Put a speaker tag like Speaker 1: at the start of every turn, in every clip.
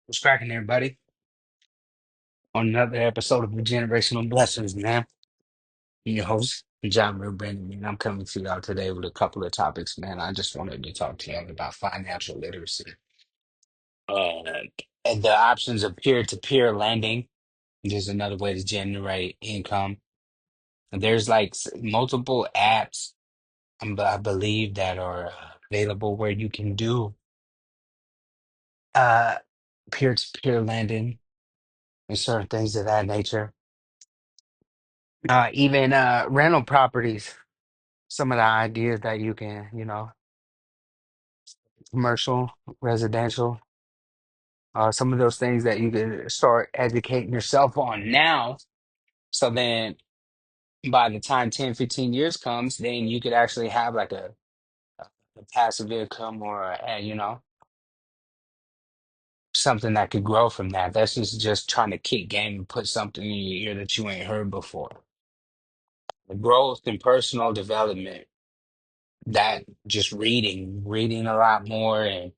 Speaker 1: What's cracking, everybody? On another episode of the Generational Blessings, man. I'm your host, John Real Brandon, and I'm coming to y'all today with a couple of topics, man. I just wanted to talk to y'all about financial literacy and the options of peer-to-peer lending. Just another way to generate income. And there's like multiple apps, I believe, that are available where you can do uh, peer-to-peer lending and certain things of that nature. Even rental properties, some of the ideas that you can, commercial, residential, some of those things that you can start educating yourself on now. So then by the time 10, 15 years comes, then you could actually have like a passive income or, something that could grow from that. That's just trying to kick game and put something in your ear that you ain't heard before. The growth and personal development, that just reading a lot more and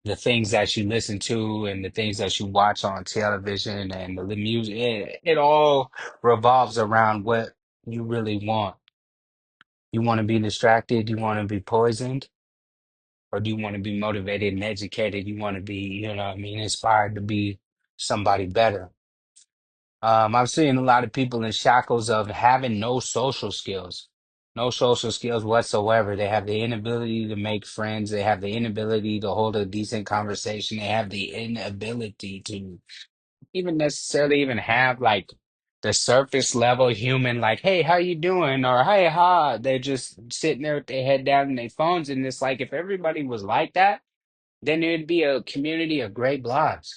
Speaker 1: the things that you listen to and the things that you watch on television and the music, it all revolves around what you really want. You want to be distracted, you want to be poisoned, or do you want to be motivated and educated? You want to be, inspired to be somebody better. I've seen a lot of people in shackles of having no social skills whatsoever. They have the inability to make friends. They have the inability to hold a decent conversation. They have the inability to even necessarily even have like the surface level human, like, hey, how you doing? Or hey, ha. They're just sitting there with their head down in their phones. And it's like if everybody was like that, then it'd be a community of great blogs.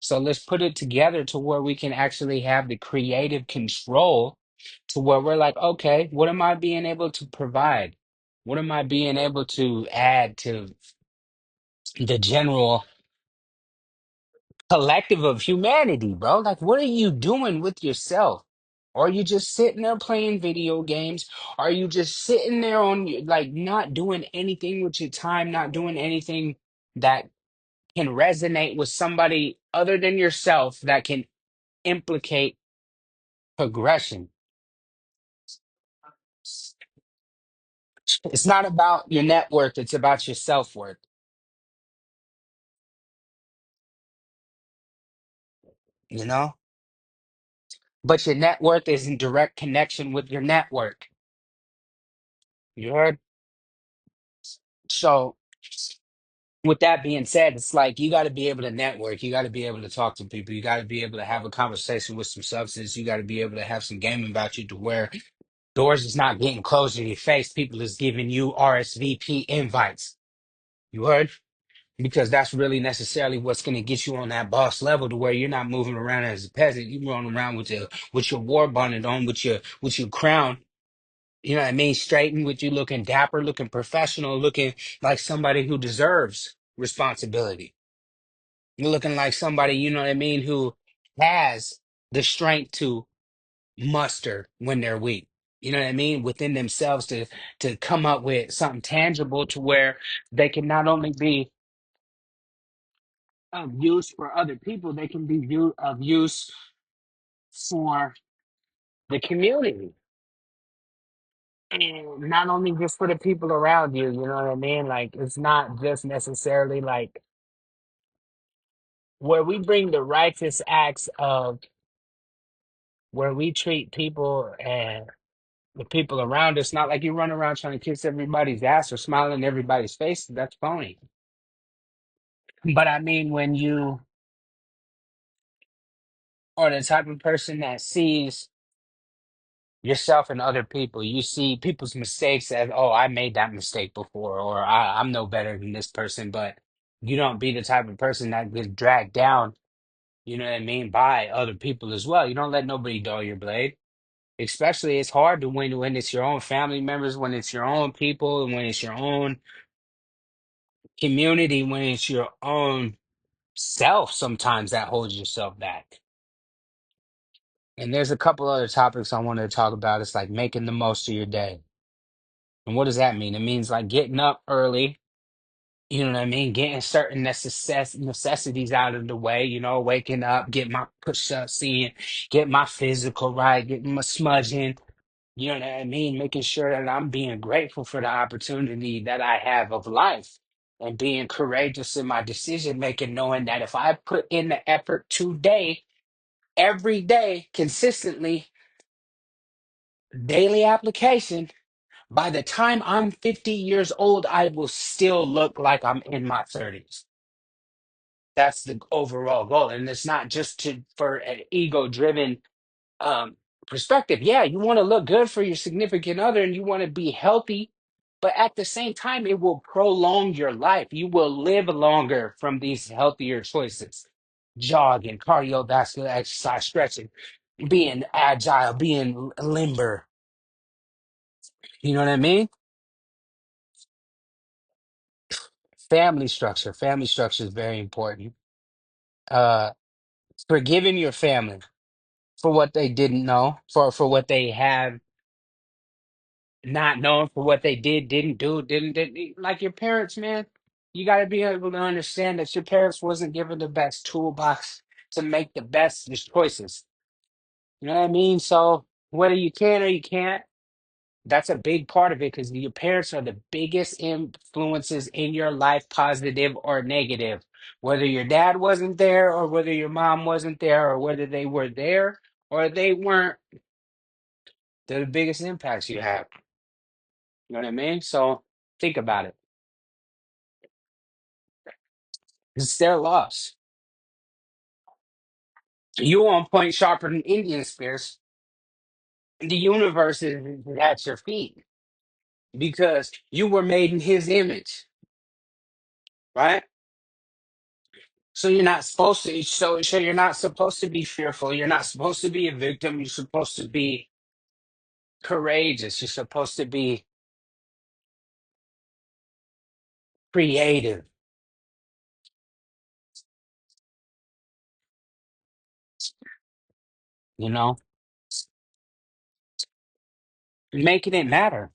Speaker 1: So let's put it together to where we can actually have the creative control to where we're like, okay, what am I being able to provide? What am I being able to add to the general collective of humanity, bro? Like, what are you doing with yourself? Are you just sitting there playing video games? Are you just sitting there like not doing anything with your time, not doing anything that can resonate with somebody other than yourself that can implicate progression? It's not about your net worth, it's about your self worth, you know? But your net worth is in direct connection with your network. You heard? So, with that being said, it's like you got to be able to network. You got to be able to talk to people. You got to be able to have a conversation with some substance. You got to be able to have some game about you to where doors is not getting closed in your face. People is giving you RSVP invites. You heard? Because that's really necessarily what's going to get you on that boss level to where you're not moving around as a peasant. You're rolling around with your war bonnet on, with your crown. You know what I mean? Straightened, with you looking dapper, looking professional, looking like somebody who deserves responsibility. You're looking like somebody, you know what I mean, who has the strength to muster when they're weak. You know what I mean? Within themselves to come up with something tangible to where they can not only be of use for other people, they can be of use for the community. And not only just for the people around you, you know what I mean? Like, it's not just necessarily like where we bring the righteous acts of where we treat people and the people around us, not like you run around trying to kiss everybody's ass or smile in everybody's face. That's phony. But I mean, when you are the type of person that sees yourself and other people. You see people's mistakes as, oh, I made that mistake before, or I'm no better than this person, but you don't be the type of person that gets dragged down, you know what I mean, by other people as well. You don't let nobody dull your blade. Especially it's hard to win when it's your own family members, when it's your own people, and when it's your own community, when it's your own self, sometimes that holds yourself back. And there's a couple other topics I wanted to talk about. It's like making the most of your day. And what does that mean? It means like getting up early, You know what I mean? Getting certain necessities out of the way, waking up, get my push-ups in, get my physical right, get my smudging, you know what I mean? Making sure that I'm being grateful for the opportunity that I have of life and being courageous in my decision making, knowing that if I put in the effort today, every day, consistently, daily application, by the time I'm 50 years old, I will still look like I'm in my 30s. That's the overall goal. And it's not just for an ego driven um, perspective. Yeah, you want to look good for your significant other and you want to be healthy, but at the same time, it will prolong your life. You will live longer from these healthier choices. Jogging, cardiovascular exercise, stretching, being agile, being limber. You know what I mean? Family structure. Family structure is very important. Uh, Forgiving your family for what they didn't know, for what they have not known, for what they didn't do, didn't like your parents, man. You got to be able to understand that your parents wasn't given the best toolbox to make the best choices. You know what I mean? So whether you can or you can't, that's a big part of it because your parents are the biggest influences in your life, positive or negative. Whether your dad wasn't there or whether your mom wasn't there or whether they were there or they weren't, they're the biggest impacts you have. You know what I mean? So think about it. It's their loss. You on point sharper than Indian spears. The universe is at your feet because you were made in his image, right? So you're not supposed to. So you're not supposed to be fearful. You're not supposed to be a victim. You're supposed to be courageous. You're supposed to be creative. You know, making it matter.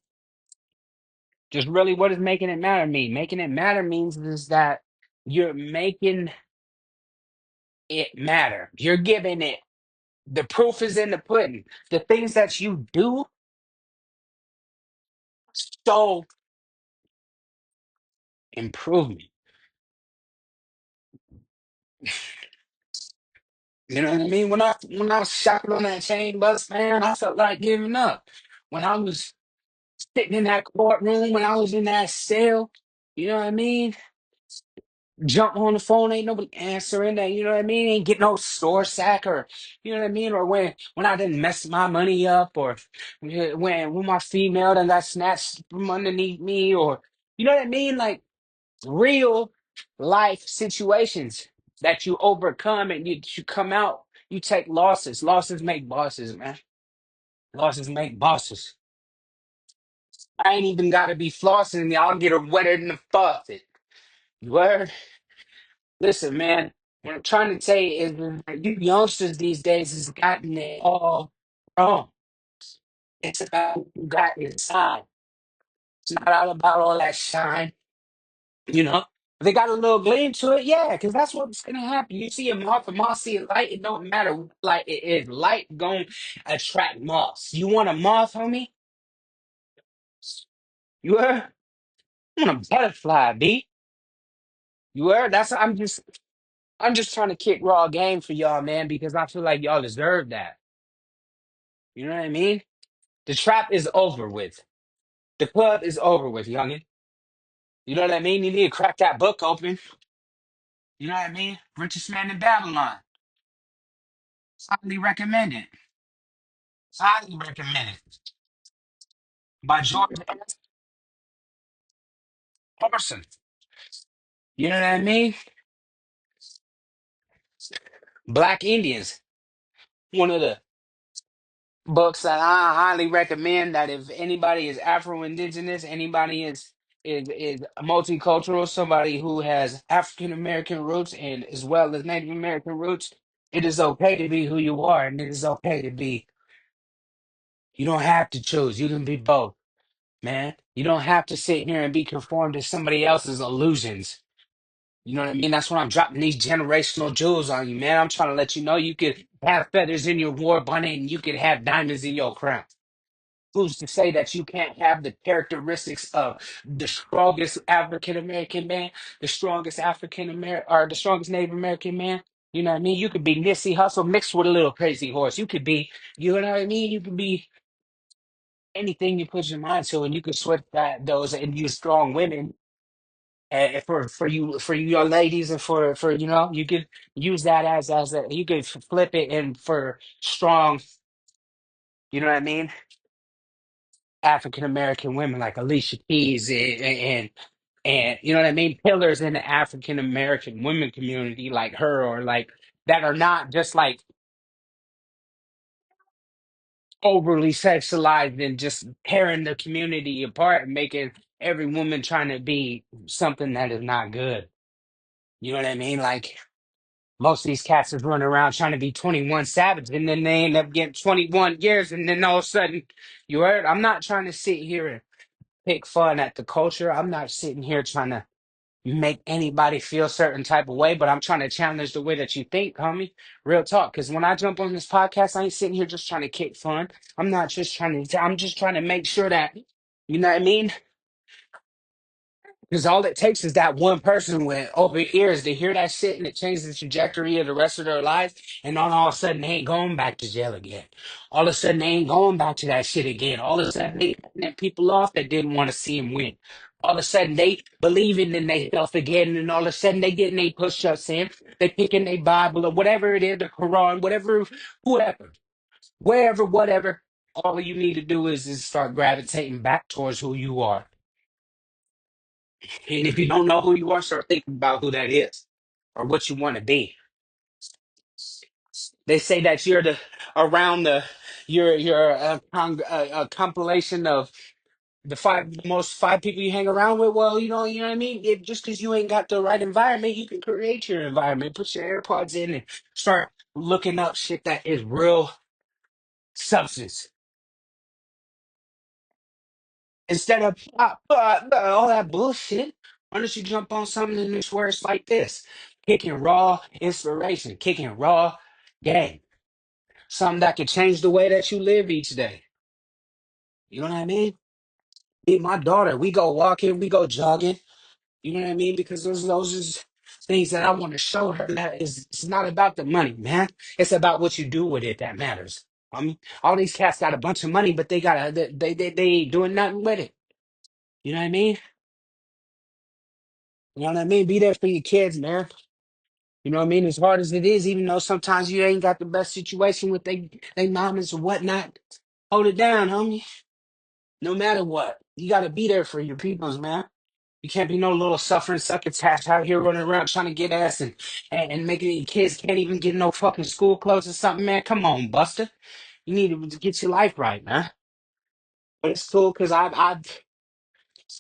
Speaker 1: Just really, what does making it matter mean? Making it matter means is that you're making it matter. You're giving it. The proof is in the pudding. The things that you do show improvement. You know what I mean? When I was shopping on that chain bus, man, I felt like giving up. When I was sitting in that courtroom, when I was in that cell, you know what I mean? Jump on the phone, ain't nobody answering that, you know what I mean? Ain't get no store sack or you know what I mean? Or when I didn't mess my money up or when my female done got snatched from underneath me or you know what I mean? Like real life situations that you overcome and you come out, you take losses. Losses make bosses, man. Losses make bosses. I ain't even gotta be flossing, y'all get her wetter than the faucet. Word? Listen, man, what I'm trying to say is that you youngsters these days has gotten it all wrong. It's about what you got inside. It's not all about all that shine. You know, if they got a little gleam to it, yeah, because that's what's gonna happen. You see a moth see a light, it don't matter what light it is. Light gonna attract moths. You want a moth, homie? You heard? I want a butterfly, B. You heard? I'm just trying to kick raw game for y'all, man, because I feel like y'all deserve that. You know what I mean? The trap is over with. The club is over with, youngin. You know what I mean? You need to crack that book open. You know what I mean? Richest Man in Babylon. Highly recommended. Highly recommended. By George Orson. You know what I mean? Black Indians. One of the books that I highly recommend that if anybody is Afro-Indigenous, anybody is multicultural, somebody who has African American roots and as well as Native American roots, it is okay to be who you are, and it is okay to be. You don't have to choose. You can be both. man. You don't have to sit here and be conformed to somebody else's illusions. You know what I mean? That's when I'm dropping these generational jewels on you, man. I'm trying to let you know you could have feathers in your war bonnet and you could have diamonds in your crown. Who's to say that you can't have the characteristics of the strongest African American man, the strongest African American, or the strongest Native American man? You know what I mean? You could be Nipsey Hussle mixed with a little crazy horse. You could be, you know what I mean? You could be anything you put your mind to, and you could switch that those and use strong women for you young ladies, and for you could use that as a you could flip it and for strong, you know what I mean? African American women like Alicia Keys and you know what I mean, pillars in the African American women community like her, or like that are not just like overly sexualized and just tearing the community apart and making every woman trying to be something that is not good. You know what I mean? Like most of these cats is running around trying to be 21 Savage, and then they end up getting 21 years, and then all of a sudden, you heard? I'm not trying to sit here and pick fun at the culture. I'm not sitting here trying to make anybody feel certain type of way, but I'm trying to challenge the way that you think, homie. Real talk. Because when I jump on this podcast, I ain't sitting here just trying to kick fun. I'm not just trying to, I'm just trying to make sure that, you know what I mean? Because all it takes is that one person with open ears to hear that shit, and it changes the trajectory of the rest of their lives. And then all of a sudden, they ain't going back to jail again. All of a sudden, they ain't going back to that shit again. All of a sudden, they cutting that people off that didn't want to see him win. All of a sudden, they believing in themselves again. And all of a sudden, they getting their push ups in. They picking their Bible or whatever it is, the Quran, whatever, whoever, wherever, whatever. All you need to do is start gravitating back towards who you are. And if you don't know who you are, start thinking about who that is or what you want to be. They say that you're the around the you're a compilation of the five people you hang around with. Well, you know what I mean. If just because you ain't got the right environment, you can create your environment. Put your AirPods in and start looking up shit that is real substance instead of all that bullshit. Why don't you jump on something in this where it's like this? Kicking raw inspiration, kicking raw game. Something that could change the way that you live each day. You know what I mean? Me and my daughter, we go walking, we go jogging. You know what I mean? Because those is things that I want to show her that is it's not about the money, man. It's about what you do with it that matters. I mean, all these cats got a bunch of money, but they ain't doing nothing with it. You know what I mean? You know what I mean? Be there for your kids, man. You know what I mean? As hard as it is, even though sometimes you ain't got the best situation with they mamas or whatnot, hold it down, homie. No matter what, you got to be there for your peoples, man. You can't be no little suffering succotash out here running around trying to get ass and making your kids can't even get no fucking school clothes or something, man. Come on, Buster. You need to get your life right, man. But it's cool because I've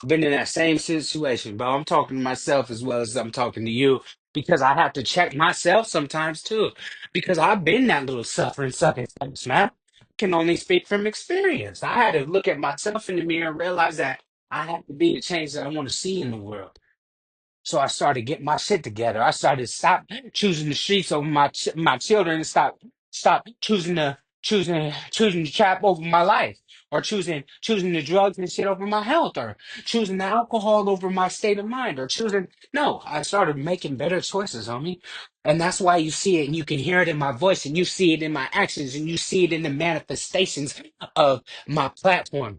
Speaker 1: been in that same situation, but I'm talking to myself as well as I'm talking to you because I have to check myself sometimes too. Because I've been that little suffering sucker, man. Can only speak from experience. I had to look at myself in the mirror and realize that I have to be the change that I want to see in the world. So I started getting my shit together. I started stop choosing the streets over my children and stop choosing the trap over my life, or choosing the drugs and shit over my health, or choosing the alcohol over my state of mind, or choosing no. I started making better choices, homie. And that's why you see it and you can hear it in my voice and you see it in my actions and you see it in the manifestations of my platform.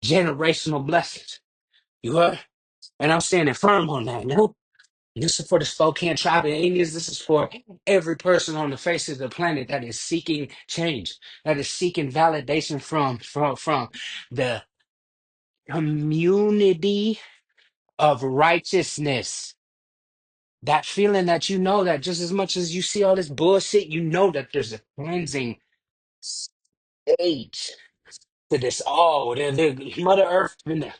Speaker 1: Generational blessings. You heard? And I'm standing firm on that, no? This is for the Spokane tribe of Indians. This is for every person on the face of the planet that is seeking change, that is seeking validation from the community of righteousness. That feeling that you know that just as much as you see all this bullshit, you know that there's a cleansing stage to this. Oh, the Mother Earth, and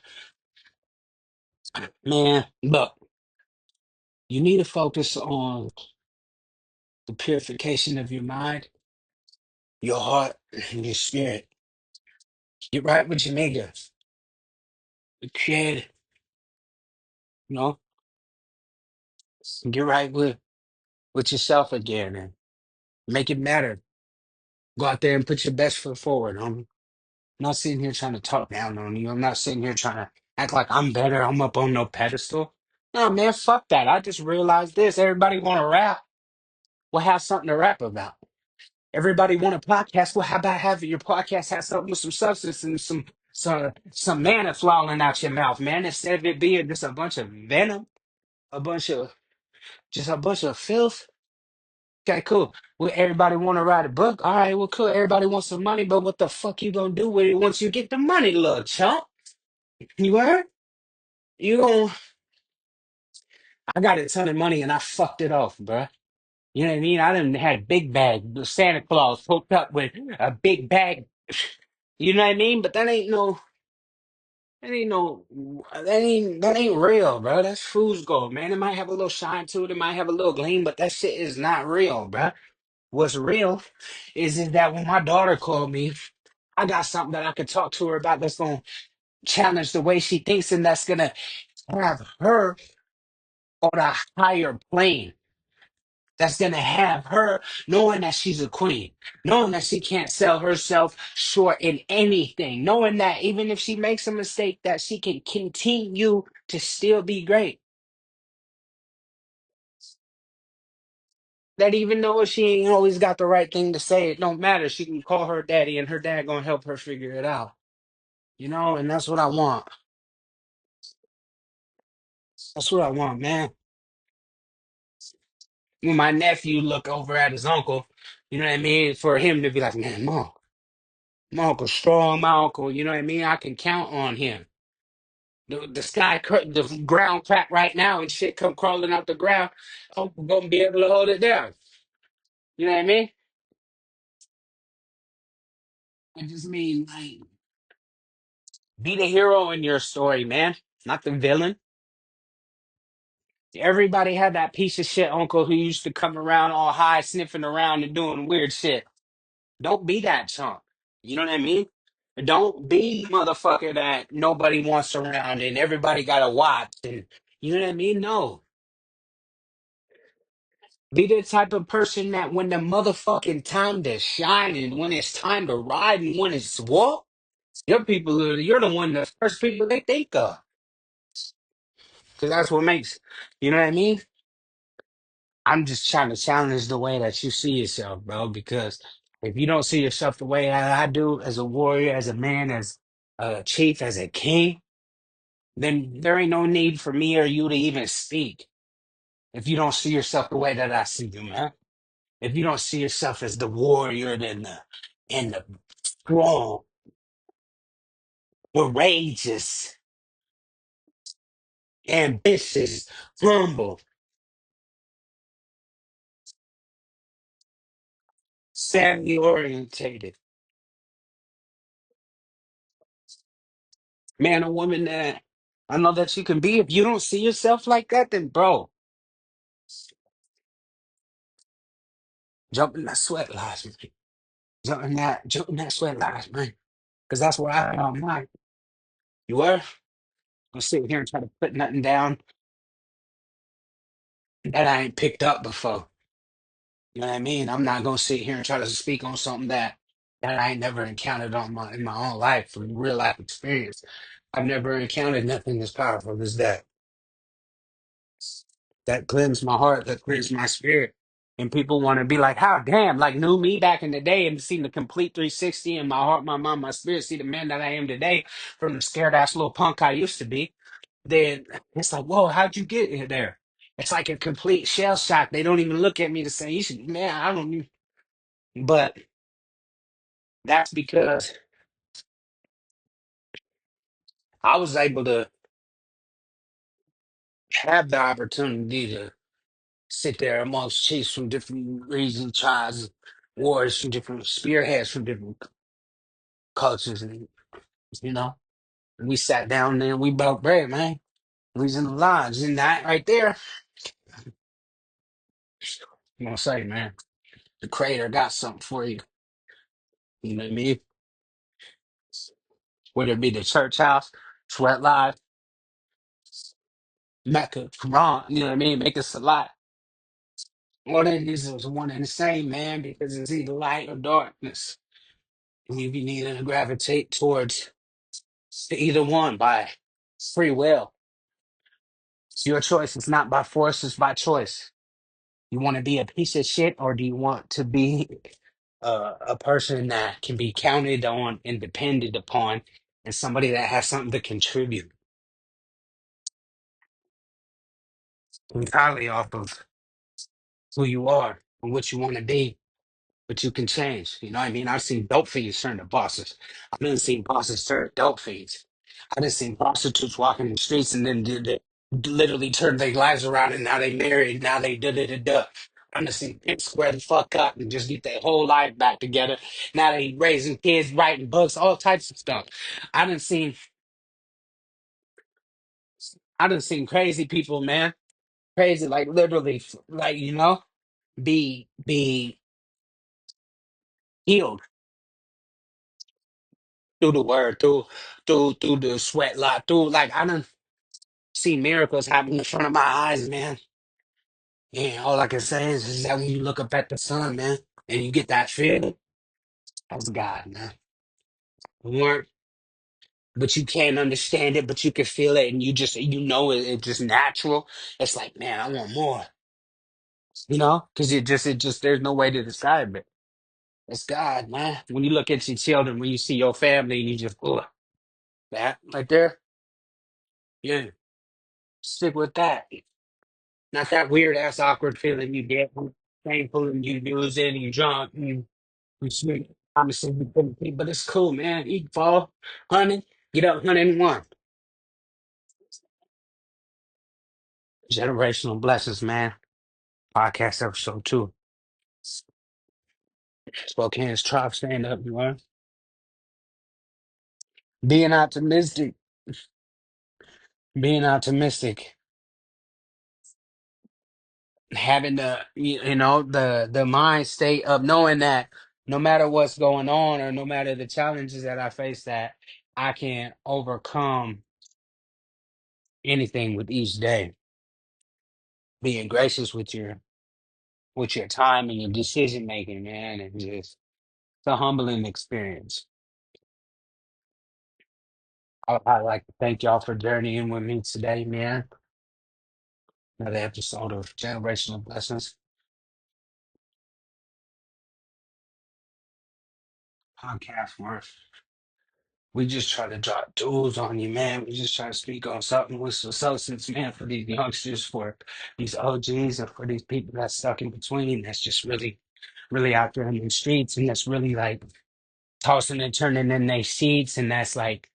Speaker 1: man, look, you need to focus on the purification of your mind, your heart, and your spirit. Get right with Jamaica. The kid, you know, get right with yourself again and make it matter. Go out there and put your best foot forward. I'm not sitting here trying to talk down on you. I'm not sitting here trying to act like I'm better. I'm up on no pedestal. No, man, fuck that. I just realized this. Everybody want to rap. Well, have something to rap about. Everybody want a podcast. Well, how about having your podcast have something with some substance and some manna flowing out your mouth, man, instead of it being just a bunch of venom, a bunch of just a bunch of filth. Okay, cool. Well, everybody want to write a book. All right, well, cool. Everybody wants some money, but what the fuck you gonna do with it once you get the money, little chump? You heard? You gon' I got a ton of money and I fucked it off, bruh. You know what I mean? I done had a big bag. The Santa Claus hooked up with a big bag. You know what I mean? But that ain't real, bro. That's fool's gold, man. It might have a little shine to it. It might have a little gleam, but that shit is not real, bro. What's real is that when my daughter called me, I got something that I could talk to her about that's gonna challenge the way she thinks, and that's gonna have her on a higher plane. That's gonna have her knowing that she's a queen, knowing that she can't sell herself short in anything, knowing that even if she makes a mistake, that she can continue to still be great. That even though she ain't always got the right thing to say, it don't matter. She can call her daddy, and her dad gonna help her figure it out. And that's what I want. That's what I want, man. When my nephew look over at his uncle, you know what I mean, for him to be like, man, mom, my uncle's strong, my uncle, you know what I mean? I can count on him. The ground crack right now and shit come crawling out the ground. Uncle gonna be able to hold it down. You know what I mean? I just mean like be the hero in your story, man, not the villain. Everybody had that piece of shit uncle who used to come around all high, sniffing around and doing weird shit. Don't be that chump. You know what I mean? Don't be the motherfucker that nobody wants around and everybody got to watch. And you know what I mean? No. Be the type of person that when the motherfucking time to shine and when it's time to ride and when it's walk, you're the one, the first people they think of. Because that's what makes, you know what I mean? I'm just trying to challenge the way that you see yourself, bro. Because if you don't see yourself the way that I do, as a warrior, as a man, as a chief, as a king, then there ain't no need for me or you to even speak. If you don't see yourself the way that I see you, man. If you don't see yourself as the warrior and the strong, courageous, ambitious, humble, savvy orientated man or woman that I know that you can be. If you don't see yourself like that, then bro, jump in that sweat lodge, man. Jump in that sweat lodge, man. Because that's where I am mine. You were gonna sit here and try to put nothing down that I ain't picked up before. You know what I mean? I'm not gonna sit here and try to speak on something that I ain't never encountered in my own life from real life experience. I've never encountered nothing as powerful as that. That cleansed my heart, that cleansed my spirit. And people want to be like, how damn, like knew me back in the day and seen the complete 360 in my heart, my mind, my spirit, see the man that I am today from the scared ass little punk I used to be. Then it's like, whoa, how'd you get here there? It's like a complete shell shock. They don't even look at me to say, you should, man, I don't even. But that's because I was able to have the opportunity to sit there amongst chiefs from different regions, tribes, wars from different spearheads from different cultures, and you know, we sat down there and we broke bread, man. We was in the lodge, and that right there, I'm gonna say, man, the Creator got something for you. You know what I mean? Whether it be the church house, Sweat live, Mecca, Quran, you know what I mean? Make us a lot. All that is one and the same, man, because it's either light or darkness. And you be needing to gravitate towards either one by free will. It's your choice. It's not by force, it's by choice. You want to be a piece of shit, or do you want to be a person that can be counted on and depended upon, and somebody that has something to contribute entirely off of who you are and what you want to be, but you can change. You know what I mean? I've seen dope fiends turn to bosses. I've been seen bosses turn dope fiends. I done seen prostitutes walking the streets and then literally turned their lives around, and now they married. Now they da da da da. I done seen pimps square the fuck up and just get their whole life back together. Now they raising kids, writing books, all types of stuff. I done seen I done seen crazy people, man. Crazy, like literally, like be healed through the word, through the sweat lot, through like I done seen miracles happen in front of my eyes, man. And all I can say is that when you look up at the sun, man, and you get that feeling, that's God, man. Weren't, but you can't understand it, but you can feel it, and you know it, it's just natural. It's like, man, I want more, because it just there's no way to describe it. It's God, man. When you look at your children, when you see your family, and you just, that right there, yeah, stick with that. Not that weird ass awkward feeling you get when painful and you lose it and you drunk and you sweet. Obviously, we couldn't be, but it's cool, man. Eat fall, honey, get up 101. Generational blessings, man. Podcast episode 2. Spokane's Trop stand up, you know. Being optimistic, being optimistic, having the mind state of knowing that no matter what's going on or no matter the challenges that I face, that I can overcome anything with each day. Being gracious with your time and your decision making, man, and just it's a humbling experience. I'd like to thank y'all for journeying with me today, man. Another episode of Generational Blessings podcast where we just try to drop tools on you, man. We just try to speak on something with some substance, man, for these youngsters, for these OGs, and for these people that's stuck in between. That's just really, really out there in the streets, and that's really like tossing and turning in their seats, and that's like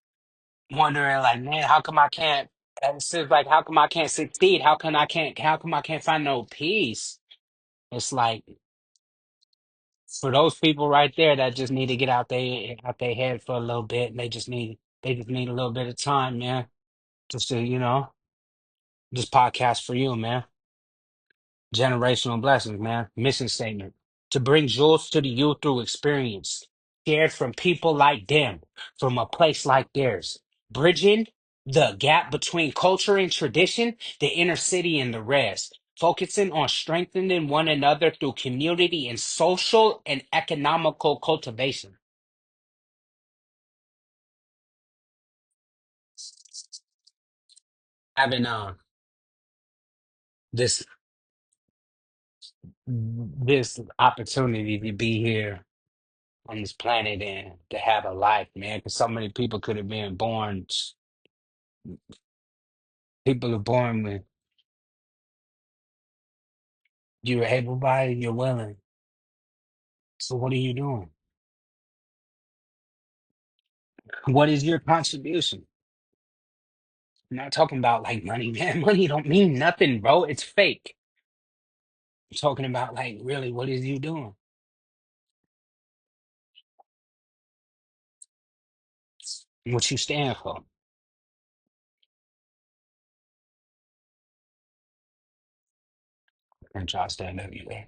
Speaker 1: wondering, like, man, how come I can't? And it's just like, how come I can't succeed? How come I can't find no peace? It's like for those people right there that just need to get out their head for a little bit, and they just need a little bit of time, man. Just to, this podcast for you, man. Generational blessings, man. Mission statement. To bring jewels to the youth through experience, shared from people like them, from a place like theirs. Bridging the gap between culture and tradition, the inner city and the rest. Focusing on strengthening one another through community and social and economical cultivation. Having this this opportunity to be here on this planet and to have a life, man. Because so many people could have been born. People are born with you're able-bodied, you're willing. So what are you doing? What is your contribution? I'm not talking about like money, man. Money don't mean nothing, bro. It's fake. I'm talking about like really, what is you doing? What you stand for? And try to stand up, you there.